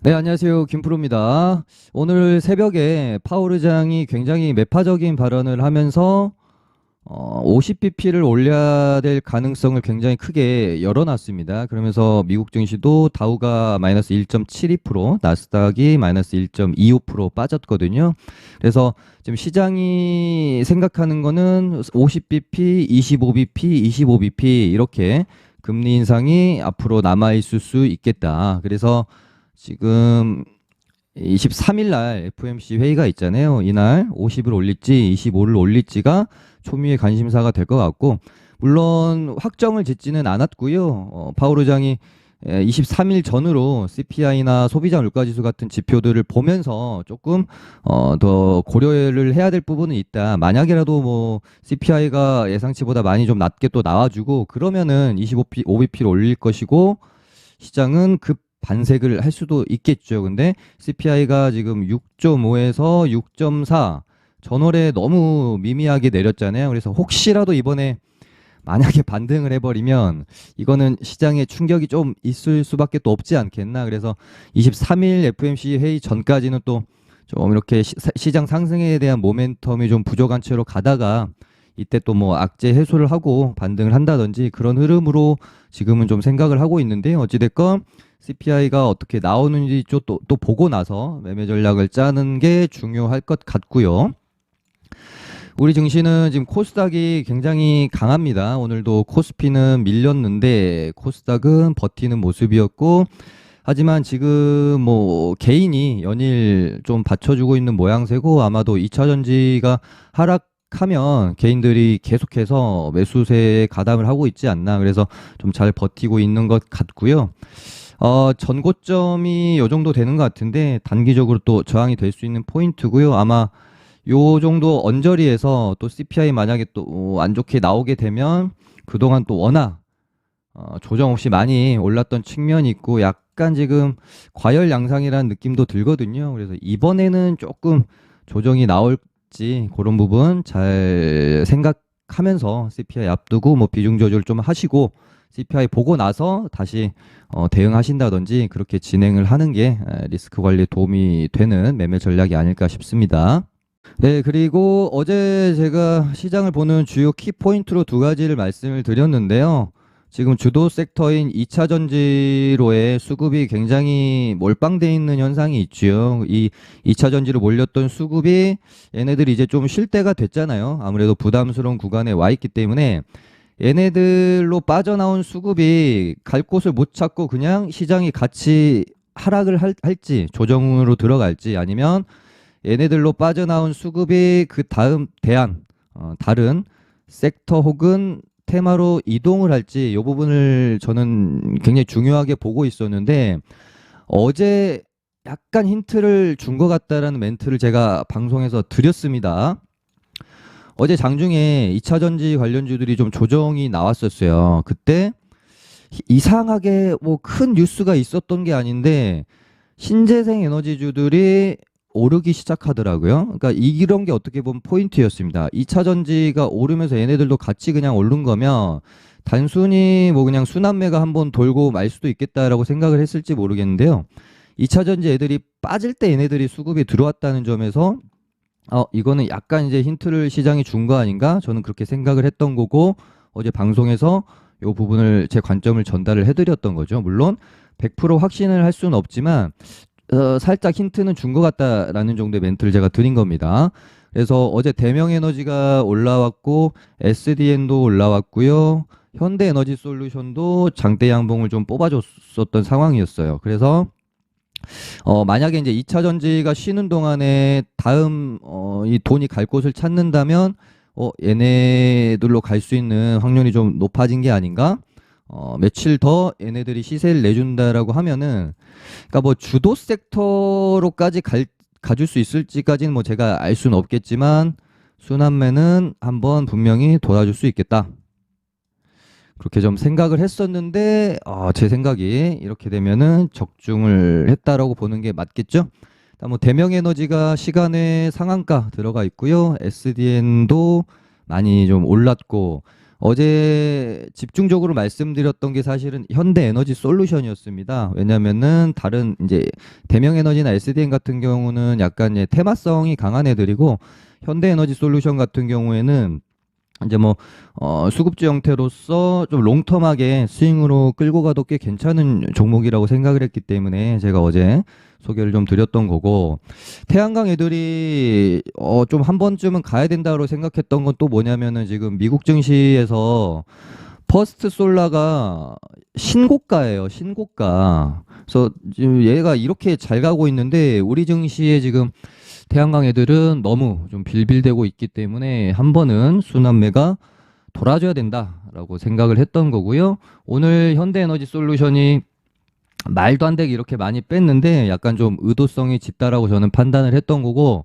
네, 안녕하세요. 김프로입니다. 오늘 새벽에 파월 의장이 굉장히 매파적인 발언을 하면서 50bp를 올려야 될 가능성을 굉장히 크게 열어놨습니다. 그러면서 미국 증시도 다우가 마이너스 1.72%, 나스닥이 마이너스 1.25% 빠졌거든요. 그래서 지금 시장이 생각하는 거는 50bp, 25bp, 25bp 이렇게 금리 인상이 앞으로 남아있을 수 있겠다. 그래서 지금 23일 날 FOMC 회의가 있잖아요. 이날 50을 올릴지 25를 올릴지가 초미의 관심사가 될 것 같고, 물론 확정을 짓지는 않았고요. 파월 의장이 23일 전으로 CPI나 소비자 물가지수 같은 지표들을 보면서 조금 더 고려를 해야 될 부분은 있다. 만약이라도 뭐 CPI가 예상치보다 많이 좀 낮게 또 나와주고 그러면은 25bp를 올릴 것이고, 시장은 급 반색을 할 수도 있겠죠. 근데 CPI가 지금 6.5에서 6.4, 전월에 너무 미미하게 내렸잖아요. 그래서 혹시라도 이번에 만약에 반등을 해버리면 이거는 시장에 충격이 좀 있을 수밖에 또 없지 않겠나. 그래서 23일 FOMC 회의 전까지는 또 좀 이렇게 시장 상승에 대한 모멘텀이 좀 부족한 채로 가다가 이때 또 뭐 악재 해소를 하고 반등을 한다든지 그런 흐름으로 지금은 좀 생각을 하고 있는데, 어찌됐건 CPI가 어떻게 나오는지 또 보고 나서 매매 전략을 짜는 게 중요할 것 같고요. 우리 증시는 지금 코스닥이 굉장히 강합니다. 오늘도 코스피는 밀렸는데 코스닥은 버티는 모습이었고, 하지만 지금 뭐 개인이 연일 좀 받쳐주고 있는 모양새고, 아마도 2차 전지가 하락하면 개인들이 계속해서 매수세에 가담을 하고 있지 않나. 그래서 좀 잘 버티고 있는 것 같고요. 전고점이 요 정도 되는 것 같은데 단기적으로 또 저항이 될 수 있는 포인트고요. 아마 요 정도 언저리에서 또 CPI 만약에 또 안 좋게 나오게 되면 그동안 또 워낙 조정 없이 많이 올랐던 측면이 있고, 약간 지금 과열 양상이라는 느낌도 들거든요. 그래서 이번에는 조금 조정이 나올지 그런 부분 잘 생각하면서 CPI 앞두고 뭐 비중 조절 좀 하시고, CPI 보고 나서 다시 대응하신다든지 그렇게 진행을 하는 게 리스크 관리에 도움이 되는 매매 전략이 아닐까 싶습니다. 네, 그리고 어제 제가 시장을 보는 주요 키포인트로 두 가지를 말씀을 드렸는데요. 지금 주도 섹터인 2차 전지로의 수급이 굉장히 몰빵돼 있는 현상이 있죠. 이 2차 전지로 몰렸던 수급이 얘네들이 이제 좀 쉴 때가 됐잖아요. 아무래도 부담스러운 구간에 와 있기 때문에 얘네들로 빠져나온 수급이 갈 곳을 못 찾고 그냥 시장이 같이 하락을 할지 조정으로 들어갈지, 아니면 얘네들로 빠져나온 수급이 그 다음 대안 다른 섹터 혹은 테마로 이동을 할지, 이 부분을 저는 굉장히 중요하게 보고 있었는데, 어제 약간 힌트를 준 것 같다라는 멘트를 제가 방송에서 드렸습니다. 어제 장중에 2차 전지 관련주들이 좀 조정이 나왔었어요. 그때 이상하게 뭐 큰 뉴스가 있었던 게 아닌데 신재생 에너지주들이 오르기 시작하더라고요. 그러니까 이런 게 어떻게 보면 포인트였습니다. 2차 전지가 오르면서 얘네들도 같이 그냥 오른 거면 단순히 뭐 그냥 순환매가 한번 돌고 말 수도 있겠다라고 생각을 했을지 모르겠는데요. 2차 전지 애들이 빠질 때 얘네들이 수급이 들어왔다는 점에서 이거는 약간 이제 힌트를 시장이 준 거 아닌가? 저는 그렇게 생각을 했던 거고, 어제 방송에서 이 부분을 제 관점을 전달을 해드렸던 거죠. 물론 100% 확신을 할 수는 없지만 살짝 힌트는 준 것 같다라는 정도의 멘트를 제가 드린 겁니다. 그래서 어제 대명에너지가 올라왔고 SDN도 올라왔고요. 현대에너지솔루션도 장대 양봉을 좀 뽑아줬었던 상황이었어요. 그래서 만약에 이제 2차 전지가 쉬는 동안에 다음 이 돈이 갈 곳을 찾는다면 얘네들로 갈 수 있는 확률이 좀 높아진 게 아닌가? 며칠 더 얘네들이 시세를 내준다라고 하면은, 그러니까 뭐 주도 섹터로까지 가줄 수 있을지까지는 뭐 제가 알 수는 없겠지만 순환매는 한번 분명히 돌아줄 수 있겠다. 그렇게 좀 생각을 했었는데 제 생각이 이렇게 되면은 적중을 했다라고 보는 게 맞겠죠? 일단 뭐 대명에너지가 시간의 상한가 들어가 있고요. SDN도 많이 좀 올랐고, 어제 집중적으로 말씀드렸던 게 사실은 현대에너지 솔루션이었습니다. 왜냐면은 다른 이제 대명에너지나 SDN 같은 경우는 약간 이제 테마성이 강한 애들이고, 현대에너지 솔루션 같은 경우에는 이제 뭐 수급주 형태로서 좀 롱텀하게 스윙으로 끌고 가도 꽤 괜찮은 종목이라고 생각을 했기 때문에 제가 어제 소개를 좀 드렸던 거고, 태양광 애들이 좀 한 번쯤은 가야 된다고 생각했던 건 또 뭐냐면은 지금 미국 증시에서 퍼스트 솔라가 신고가예요, 신고가. 그래서 지금 얘가 이렇게 잘 가고 있는데 우리 증시에 지금 태양광 애들은 너무 좀 빌빌대고 있기 때문에 한 번은 순환매가 돌아줘야 된다라고 생각을 했던 거고요. 오늘 현대에너지 솔루션이 말도 안 되게 이렇게 많이 뺐는데 약간 좀 의도성이 짙다라고 저는 판단을 했던 거고,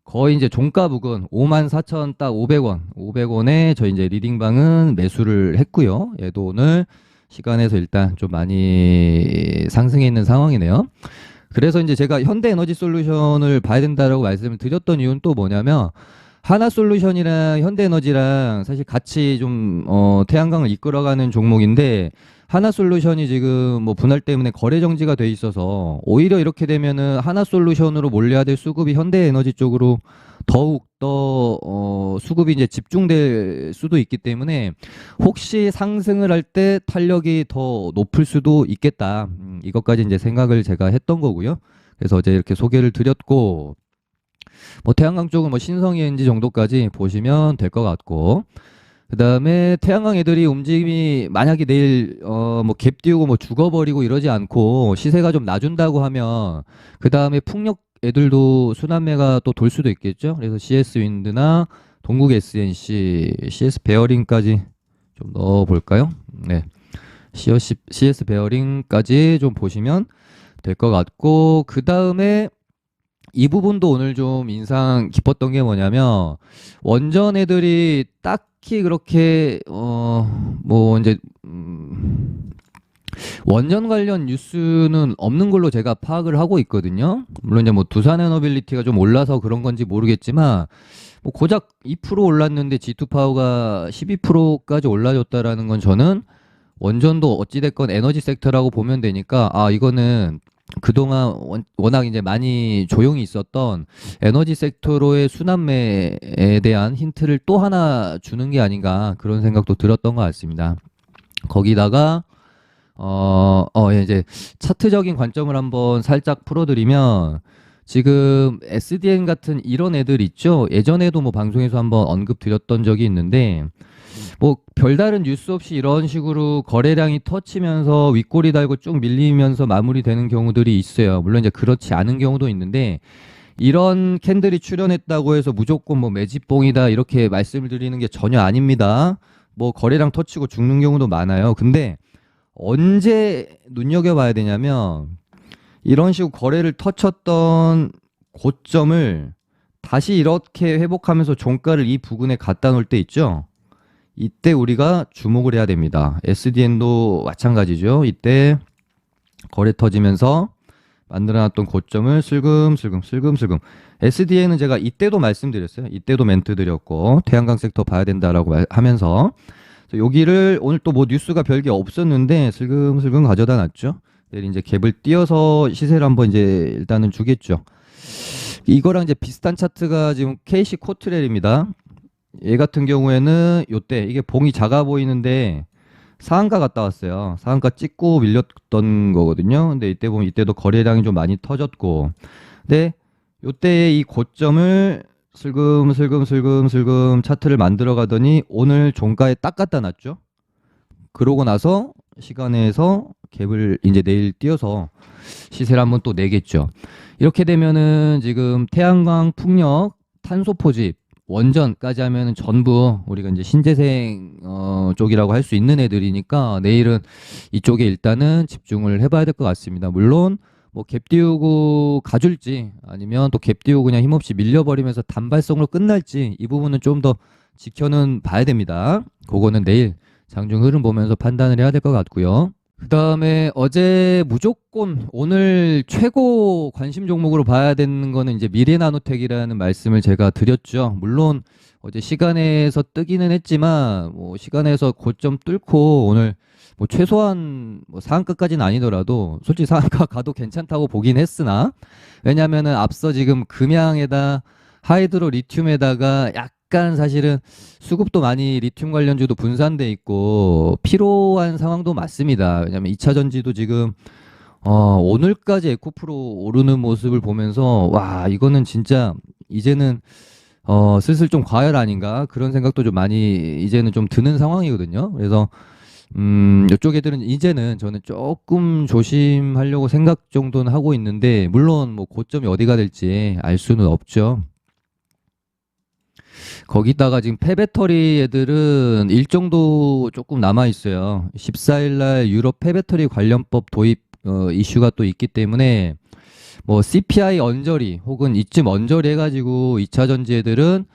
거의 이제 종가 부근 54,000 딱 500원, 500원에 저 이제 리딩방은 매수를 했고요. 얘도 오늘 시간에서 일단 좀 많이 상승해 있는 상황이네요. 그래서 이제 제가 현대에너지 솔루션을 봐야 된다라고 말씀을 드렸던 이유는 또 뭐냐면, 하나솔루션이랑 현대에너지랑 사실 같이 좀 태양광을 이끌어가는 종목인데, 하나솔루션이 지금 뭐 분할 때문에 거래 정지가 돼 있어서 오히려 이렇게 되면은 하나솔루션으로 몰려야 될 수급이 현대에너지 쪽으로 더욱 더 수급이 이제 집중될 수도 있기 때문에 혹시 상승을 할 때 탄력이 더 높을 수도 있겠다. 이것까지 이제 생각을 제가 했던 거고요. 그래서 어제 이렇게 소개를 드렸고, 뭐 태양광 쪽은 뭐 신성이엔지 정도까지 보시면 될 것 같고, 그 다음에 태양광 애들이 움직임이 만약에 내일 뭐 갭 띄우고 뭐 죽어버리고 이러지 않고 시세가 좀 낮은다고 하면 그 다음에 풍력 애들도 순환매가 또 돌 수도 있겠죠. 그래서 CS 윈드나 동국 SNC, CS 베어링까지 좀 넣어 볼까요? 네. CS 베어링까지 좀 보시면 될 것 같고, 그 다음에 이 부분도 오늘 좀 인상 깊었던 게 뭐냐면, 원전 애들이 딱히 그렇게 뭐 이제 원전 관련 뉴스는 없는 걸로 제가 파악을 하고 있거든요. 물론 이제 뭐 두산 에너빌리티가 좀 올라서 그런 건지 모르겠지만, 뭐 고작 2% 올랐는데 G2 파워가 12%까지 올라줬다라는 건 저는 원전도 어찌됐건 에너지 섹터라고 보면 되니까, 아, 이거는 그동안 워낙 이제 많이 조용히 있었던 에너지 섹터로의 순환매에 대한 힌트를 또 하나 주는 게 아닌가, 그런 생각도 들었던 것 같습니다. 거기다가 예, 이제 차트적인 관점을 한번 살짝 풀어드리면, 지금 SDN 같은 이런 애들 있죠. 예전에도 뭐 방송에서 한번 언급드렸던 적이 있는데, 뭐 별다른 뉴스 없이 이런 식으로 거래량이 터치면서 윗꼬리 달고 쭉 밀리면서 마무리되는 경우들이 있어요. 물론 이제 그렇지 않은 경우도 있는데, 이런 캔들이 출현했다고 해서 무조건 뭐 매집봉이다 이렇게 말씀을 드리는 게 전혀 아닙니다. 뭐 거래량 터치고 죽는 경우도 많아요. 근데 언제 눈여겨봐야 되냐면, 이런 식으로 거래를 터쳤던 고점을 다시 이렇게 회복하면서 종가를 이 부근에 갖다 놓을 때 있죠. 이때 우리가 주목을 해야 됩니다. SDN도 마찬가지죠. 이때 거래 터지면서 만들어놨던 고점을 슬금슬금 SDN은 제가 이때도 말씀드렸어요. 이때도 멘트 드렸고 태양광 섹터 봐야 된다라고 하면서, 여기를 오늘 또 뭐 뉴스가 별게 없었는데 슬금슬금 가져다 놨죠. 내일 이제 갭을 띄어서 시세를 한번 이제 일단은 주겠죠. 이거랑 이제 비슷한 차트가 지금 KC 코트렐입니다. 얘 같은 경우에는 요때 이게 봉이 작아 보이는데 상한가 갔다 왔어요. 상한가 찍고 밀렸던 거거든요. 근데 이때 보면 이때도 거래량이 좀 많이 터졌고, 근데 요때의 이 고점을 슬금 차트를 만들어 가더니 오늘 종가에 딱 갖다 놨죠. 그러고 나서 시간에서 갭을 이제 내일 띄어서 시세를 한번 또 내겠죠. 이렇게 되면은 지금 태양광, 풍력, 탄소 포집, 원전까지 하면은 전부 우리가 이제 신재생 쪽이라고 할 수 있는 애들이니까 내일은 이쪽에 일단은 집중을 해봐야 될 것 같습니다. 물론 뭐 갭 띄우고 가줄지 아니면 또 갭 띄우고 그냥 힘없이 밀려버리면서 단발성으로 끝날지, 이 부분은 좀 더 지켜는 봐야 됩니다. 그거는 내일 장중 흐름 보면서 판단을 해야 될 것 같고요. 그다음에 어제 무조건 오늘 최고 관심 종목으로 봐야 되는 거는 이제 미래나노텍이라는 말씀을 제가 드렸죠. 물론 어제 시간에서 뜨기는 했지만 뭐 시간에서 고점 뚫고 오늘 뭐 최소한 뭐 상한가까지는 아니더라도 솔직히 상한가 가도 괜찮다고 보긴 했으나 왜냐면은 앞서 지금 금양에다 하이드로 리튬에다가 약간 사실은 수급도 많이 리튬 관련주도 분산돼 있고 피로한 상황도 맞습니다. 왜냐면 2차 전지도 지금 오늘까지 에코프로 오르는 모습을 보면서 와 이거는 진짜 이제는 슬슬 좀 과열 아닌가 그런 생각도 좀 많이 이제는 좀 드는 상황이거든요. 그래서 이쪽 애들은 이제는 저는 조금 조심하려고 생각 정도는 하고 있는데 물론 뭐 고점이 어디가 될지 알 수는 없죠. 거기다가 지금 폐배터리 애들은 일정도 조금 남아 있어요. 14일 날 유럽 폐배터리 관련법 도입 이슈가 또 있기 때문에 뭐 CPI 언저리 혹은 이쯤 언저리 해가지고 2차 전지 애들은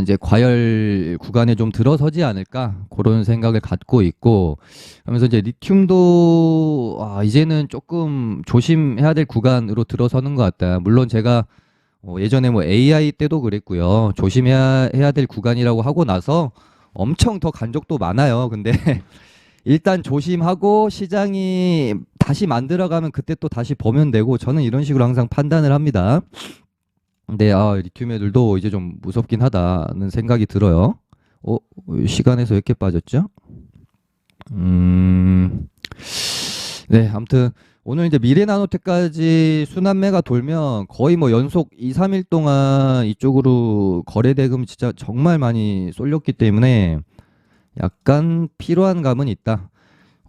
이제 과열 구간에 좀 들어서지 않을까 그런 생각을 갖고 있고 그러면서 이제 리튬도 이제는 조금 조심해야 될 구간으로 들어서는 것 같다. 물론 제가 예전에 뭐 AI 때도 그랬고요. 조심해야 해야 될 구간이라고 하고 나서 엄청 더 간 적도 많아요. 근데 일단 조심하고 시장이 다시 만들어가면 그때 또 다시 보면 되고 저는 이런 식으로 항상 판단을 합니다. 근데 리튬 애들도 이제 좀 무섭긴 하다는 생각이 들어요. 어, 시간에서 왜 이렇게 빠졌죠? 네, 아무튼 오늘 이제 미래나노텍까지 순환매가 돌면 거의 뭐 연속 2, 3일 동안 이쪽으로 거래 대금 진짜 정말 많이 쏠렸기 때문에 약간 피로한 감은 있다.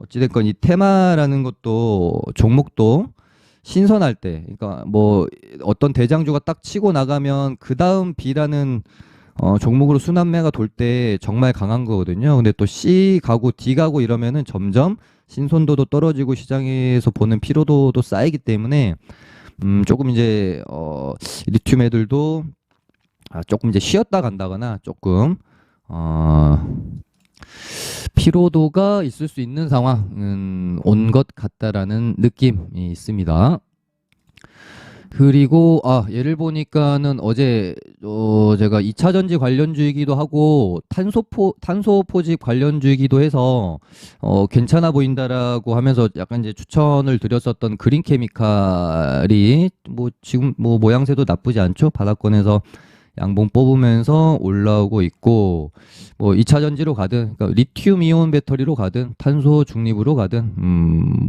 어찌됐건 이 테마라는 것도 종목도 신선할 때, 그러니까 뭐 어떤 대장주가 딱 치고 나가면 그 다음 B라는 종목으로 순환매가 돌 때 정말 강한 거거든요. 근데 또 C 가고 D 가고 이러면은 점점 신선도도 떨어지고 시장에서 보는 피로도도 쌓이기 때문에 조금 이제 리튬 애들도 조금 이제 쉬었다 간다거나 조금 어, 피로도가 있을 수 있는 상황은 온 것 같다라는 느낌이 있습니다. 그리고 예를 보니까는 어제 제가 2차 전지 관련주이기도 하고 탄소 포집 관련주이기도 해서 괜찮아 보인다라고 하면서 약간 이제 추천을 드렸었던 그린 케미칼이 뭐 지금 뭐 모양새도 나쁘지 않죠? 바닥권에서 양봉 뽑으면서 올라오고 있고 뭐 2차 전지로 가든 그러니까 리튬 이온 배터리로 가든 탄소 중립으로 가든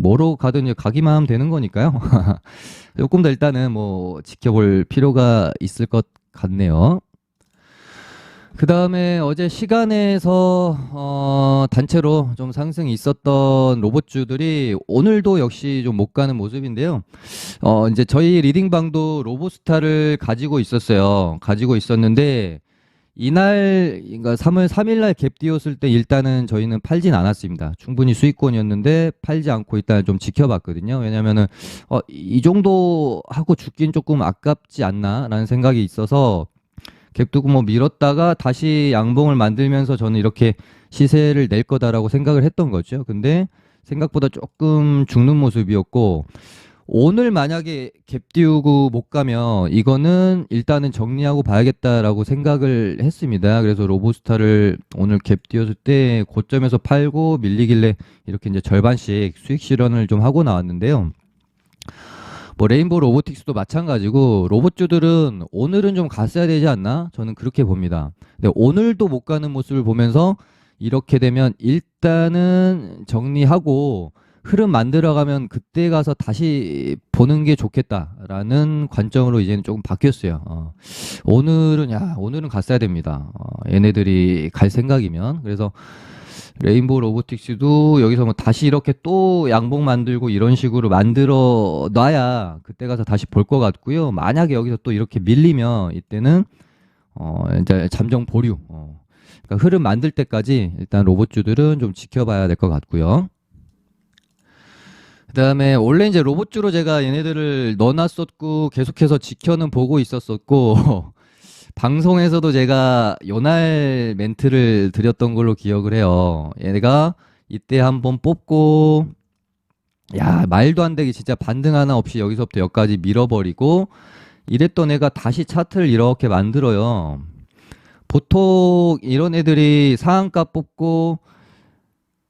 뭐로 가든 이제 가기만 하면 되는 거니까요. 조금 더 일단은 뭐 지켜볼 필요가 있을 것 같네요. 그 다음에 어제 시간에서 단체로 좀 상승이 있었던 로봇주들이 오늘도 역시 좀 못 가는 모습인데요. 이제 저희 리딩방도 로보스타를 가지고 있었어요. 가지고 있었는데 이날 그러니까 3월 3일 날 갭 띄웠을 때 일단은 저희는 팔진 않았습니다. 충분히 수익권이었는데 팔지 않고 일단 좀 지켜봤거든요. 왜냐면은 이 정도 하고 죽긴 조금 아깝지 않나라는 생각이 있어서 갭 두고 뭐 밀었다가 다시 양봉을 만들면서 저는 이렇게 시세를 낼 거다라고 생각을 했던 거죠. 근데 생각보다 조금 죽는 모습이었고 오늘 만약에 갭 띄우고 못 가면 이거는 일단은 정리하고 봐야겠다라고 생각을 했습니다. 그래서 로보스타를 오늘 갭 띄웠을 때 고점에서 팔고 밀리길래 이렇게 이제 절반씩 수익 실현을 좀 하고 나왔는데요. 뭐 레인보우 로보틱스도 마찬가지고 로봇주들은 오늘은 좀 갔어야 되지 않나? 저는 그렇게 봅니다. 근데 오늘도 못 가는 모습을 보면서 이렇게 되면 일단은 정리하고 흐름 만들어가면 그때 가서 다시 보는 게 좋겠다라는 관점으로 이제는 조금 바뀌었어요. 오늘은 갔어야 됩니다. 얘네들이 갈 생각이면. 그래서 레인보우 로보틱스도 여기서 뭐 다시 이렇게 또 양봉 만들고 이런 식으로 만들어 놔야 그때 가서 다시 볼 것 같고요. 만약에 여기서 또 이렇게 밀리면 이때는 이제 잠정 보류. 그러니까 흐름 만들 때까지 일단 로봇주들은 좀 지켜봐야 될 것 같고요. 그다음에 원래 이제 로봇주로 제가 얘네들을 넣어놨었고 계속해서 지켜는 보고 있었었고 방송에서도 제가 요날 멘트를 드렸던 걸로 기억을 해요. 얘가 이때 한번 뽑고, 야, 말도 안 되게 진짜 반등 하나 없이 여기서부터 여기까지 밀어버리고, 이랬던 애가 다시 차트를 이렇게 만들어요. 보통 이런 애들이 상한가 뽑고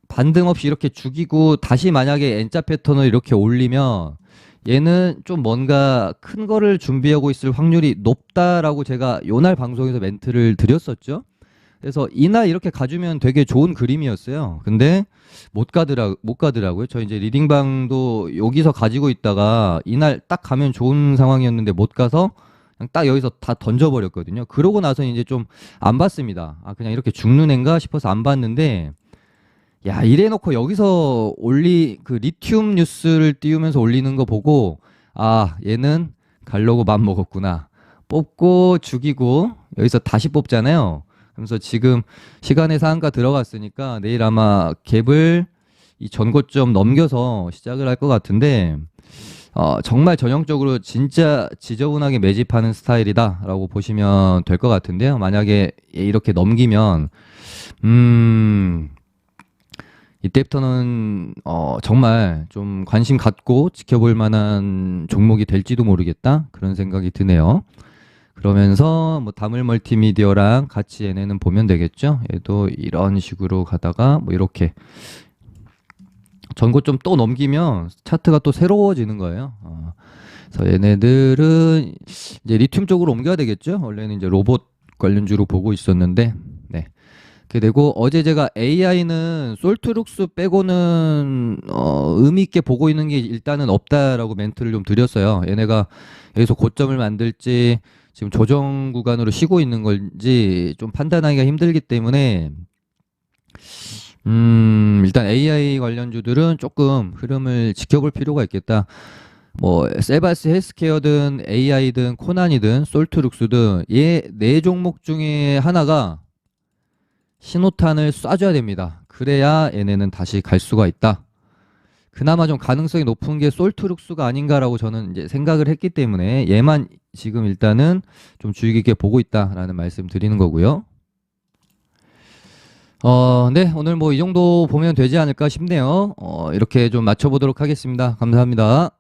반등 없이 이렇게 죽이고 다시 만약에 N자 패턴을 이렇게 올리면 얘는 좀 뭔가 큰 거를 준비하고 있을 확률이 높다라고 제가 요날 방송에서 멘트를 드렸었죠. 그래서 이날 이렇게 가주면 되게 좋은 그림이었어요. 근데 못 가더라고요. 저 이제 리딩방도 여기서 가지고 있다가 이날 딱 가면 좋은 상황이었는데 못 가서 그냥 딱 여기서 다 던져버렸거든요. 그러고 나서 이제 좀 안 봤습니다. 아, 그냥 이렇게 죽는 앤가 싶어서 안 봤는데, 야, 이래놓고 여기서 그 리튬 뉴스를 띄우면서 올리는 거 보고, 아, 얘는 가려고 맘 먹었구나. 뽑고 죽이고 여기서 다시 뽑잖아요. 그래서 지금 시간의 상한가 들어갔으니까 내일 아마 갭을 이 전고점 넘겨서 시작을 할 것 같은데, 정말 전형적으로 진짜 지저분하게 매집하는 스타일이다라고 보시면 될 것 같은데요. 만약에 이렇게 넘기면, 이때부터는 정말 좀 관심 갖고 지켜볼 만한 종목이 될지도 모르겠다, 그런 생각이 드네요. 그러면서 뭐 다물 멀티미디어랑 같이 얘네는 보면 되겠죠. 얘도 이런 식으로 가다가 뭐 이렇게 전고점 또 넘기면 차트가 또 새로워지는 거예요. 그래서 얘네들은 이제 리튬 쪽으로 옮겨야 되겠죠. 원래는 이제 로봇 관련주로 보고 있었는데, 네. 그게 되고, 어제 제가 AI는 솔트룩스 빼고는 의미 있게 보고 있는 게 일단은 없다라고 멘트를 좀 드렸어요. 얘네가 여기서 고점을 만들지 지금 조정 구간으로 쉬고 있는 건지 좀 판단하기가 힘들기 때문에, 일단 AI 관련주들은 조금 흐름을 지켜볼 필요가 있겠다. 뭐 세바스 헬스케어든 AI든 코난이든 솔트룩스든 얘 네 종목 중에 하나가 신호탄을 쏴줘야 됩니다. 그래야 얘네는 다시 갈 수가 있다. 그나마 좀 가능성이 높은 게 솔트룩스가 아닌가라고 저는 이제 생각을 했기 때문에 얘만 지금 일단은 좀 주의 깊게 보고 있다라는 말씀 드리는 거고요. 네, 오늘 뭐 이 정도 보면 되지 않을까 싶네요. 이렇게 좀 맞춰보도록 하겠습니다. 감사합니다.